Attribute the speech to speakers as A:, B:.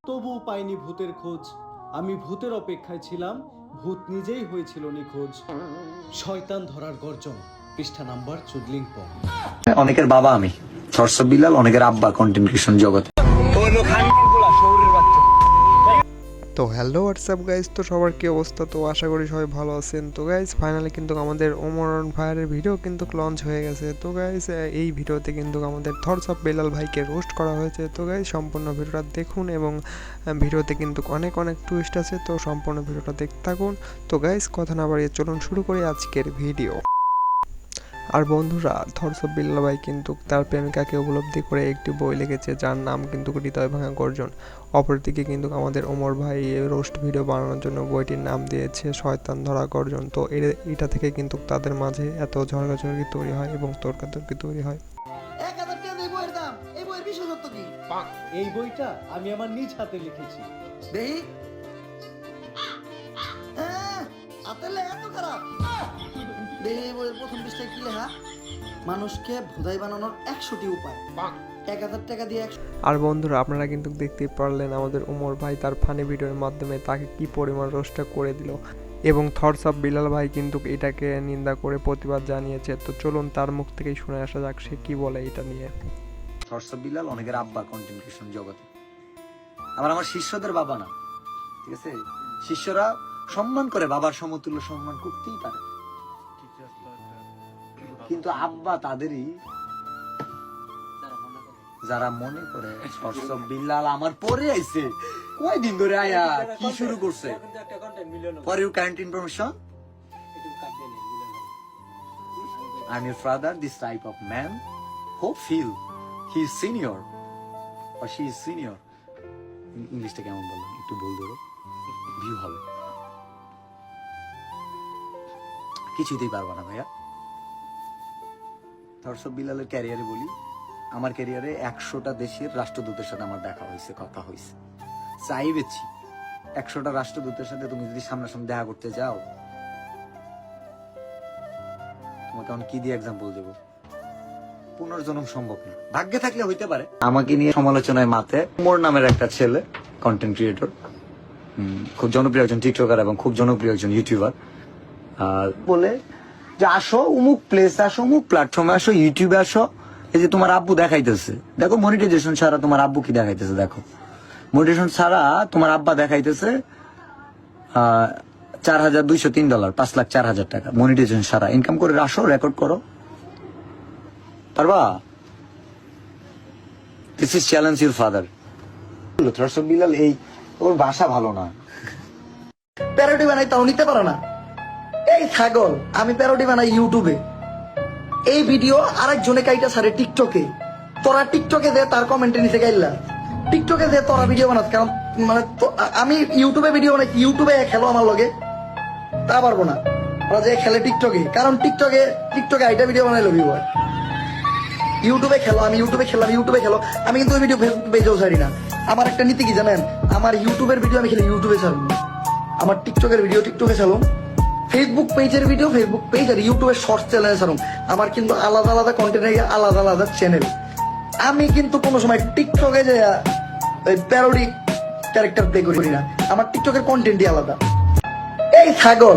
A: তবুও পাইনি ভূতের খোঁজ। আমি ভূতের অপেক্ষায় ছিলাম, ভূত নিজেই হয়েছিল নিখোঁজ। শয়তান ধরার গর্জন, পৃষ্ঠা নাম্বার চুদলিং পং।
B: অনেকের বাবা আমি থটস অফ বিলাল, অনেকের আব্বা কন্টেন্ট ক্রিয়েশন জগতে।
C: তো হ্যালো হোয়াটসঅ্যাপ গাইজ, তো সবার কি অবস্থা? তো আশা করি সবাই ভালো আছেন। তো গাইজ ফাইনালি কিন্তু আমাদের ওমর ভাইয়ের ভিডিও কিন্তু লঞ্চ হয়ে গেছে। তো গাইজ এই ভিডিওতে কিন্তু আমাদের থটস অফ বিলাল ভাইকে রোস্ট করা হয়েছে। তো গাইজ সম্পূর্ণ ভিডিওটা দেখুন এবং ভিডিওতে কিন্তু অনেক টুইস্ট আছে, তো সম্পূর্ণ ভিডিওটা দেখতে থাকুন। তো গাইজ কথা না বাড়িয়ে চলুন শুরু করি আজকের ভিডিও। আর বন্ধুরা, থটস অফ বিলাল ভাই কিন্তু তার প্রেমিকাকে উপলব্ধি করে একটি বই লিখেছে, যার নাম কিন্তু হৃদয় ভাঙা গর্জন। অপরদিকে কিন্তু আমাদের ওমর ভাই রোস্ট ভিডিও বানানোর জন্য বইটির নাম দিয়েছে শয়তান ধরা গর্জন। তো এটা থেকে কিন্তু তাদের মাঝে এত ঝগড়াঝড়ি তৈরি হয় এবং তর্কাতর্কি তৈরি হয়।
D: 1000 টাকা এই বইয়ের দাম। এই বইয়ের বিশেষত্ব কি?
A: এই বইটা আমি আমার নিজ হাতে লিখেছি।
D: দেহি আতেলে এত খারাপ। দেহি এই বইয়ের প্রথম পৃষ্ঠায় কি লেখা? মানুষকে ভোদাই বানানোর 100টি উপায়। 1000 টাকা দিয়ে
C: আর বন্ধুরা, আপনারা কিন্তু দেখতেই পারলেন আমাদের ওমর ভাই তার ফানি ভিডিওর মাধ্যমে তাকে কি পরিমাণ রোস্টটা করে দিল এবং থটস অফ বিলাল ভাই কিন্তু এটাকে নিন্দা করে প্রতিবাদ জানিয়েছে। তো চলুন তার মুখ থেকেই শুনে আসা যাক সে কি বলে এটা নিয়ে।
B: থটস অফ বিলাল, অনেকের আব্বা কন্টেন্ট ক্রিয়েশন জগতে। আমার শিষ্যদের বাবা না, ঠিক আছে? শিষ্যরা সম্মান করে, বাবার সমতুল্য সম্মান করতেই পারে, কিন্তু আব্বা তাদেরই যারা মনে করে। থটস অফ বিলাল আমার পরে আইছে, কয়দিন ধরে আয়া কি শুরু করছে? For your current information, I'm your father, this type of man who feel he is senior or she is senior. ইংলিশটা কেমন বললাম? একটু বল দেবো, ভিউ হবে। কিছুতেই পারবো না ভাইয়া। থটস অফ বিলালের ক্যারিয়ারে বলি, আমার ক্যারিয়ারে 100টা দেশের রাষ্ট্রদূতের সাথে আমার দেখা হয়েছে, কথা হয়েছে। চাইবেছি 100টা রাষ্ট্রদূতের সাথে তুমি যদি সামনাসামনি দেখা করতে যাও, তোমাকে আমি কি দিয়ে এক্সাম্পল দেবো? পুনর্জন্ম সম্ভব না, ভাগ্যে থাকলে হইতে পারে। আমাকে নিয়ে সমালোচনায় মাতে ওমর নামের একটা ছেলে, কন্টেন্ট ক্রিয়েটর, খুব জনপ্রিয় একজন টিকটকার এবং খুব জনপ্রিয় একজন ইউটিউবার, বলে যে আসো অমুক প্লেস, আসো অমুক প্ল্যাটফর্মে, আসো ইউটিউবে আসো, এই যে তোমার আব্বু দেখাইতেছে, দেখো মনিটাইজেশন ছাড়া তোমার আব্বু কি দেখাইতেছে, দেখো মনিটাইজেশন ছাড়া তোমার আব্বা দেখাইতেছে $4,203, $5,04,000 টাকা মনিটাইজেশন ছাড়া ইনকাম করে। আসো রেকর্ড করো, পারবা? This is challenge your father. Thoughts of Bilal, এই ওর ভাষা ভালো না,
D: প্যারোডি বানাই তাও নিতে পারো না। এই ছাগল, আমি প্যারোডি বানাই ইউটিউবে, এই ভিডিও আরেকজনে কাইটা ছাড়ে টিকটকে। তোরা টিকটকে দে তার কমেন্টে নিচে গাইলা, টিকটকে দে তোরা ভিডিও বানাস। কারণ মানে আমি ইউটিউবে ভিডিও বানাই, ইউটিউবে খেলো আমার লগে, তা পারবো না। ওরা যে খেলে টিকটকে, কারণ টিকটকে আইটা ভিডিও বানাই লবি বয়। ইউটিউবে খেলো, আমি ইউটিউবে খেললাম, ইউটিউবে খেলো। আমি কিন্তু ওই ভিডিও ফেসবুক পেজেও ছাড়ি না। আমার একটা নীতি কি জানেন? আমার ইউটিউবের ভিডিও আমি খেলে ইউটিউবে ছাড়ব, আমার টিকটকের ভিডিও টিকটকে ছাড়ুন, ফেসবুক পেজের ভিডিও ফেসবুক পেজ, আর ইউটিউবের শর্টস চ্যানেলে ছাড়ুন। আমার কিন্তু আলাদা আলাদা কন্টেন্টের আলাদা আলাদা চ্যানেল। আমি কিন্তু কোনো সময় টিকটকে যে প্যারোডি ক্যারেক্টার প্লে করি না, আমার টিকটকের কন্টেন্টই আলাদা। এই ছাগল।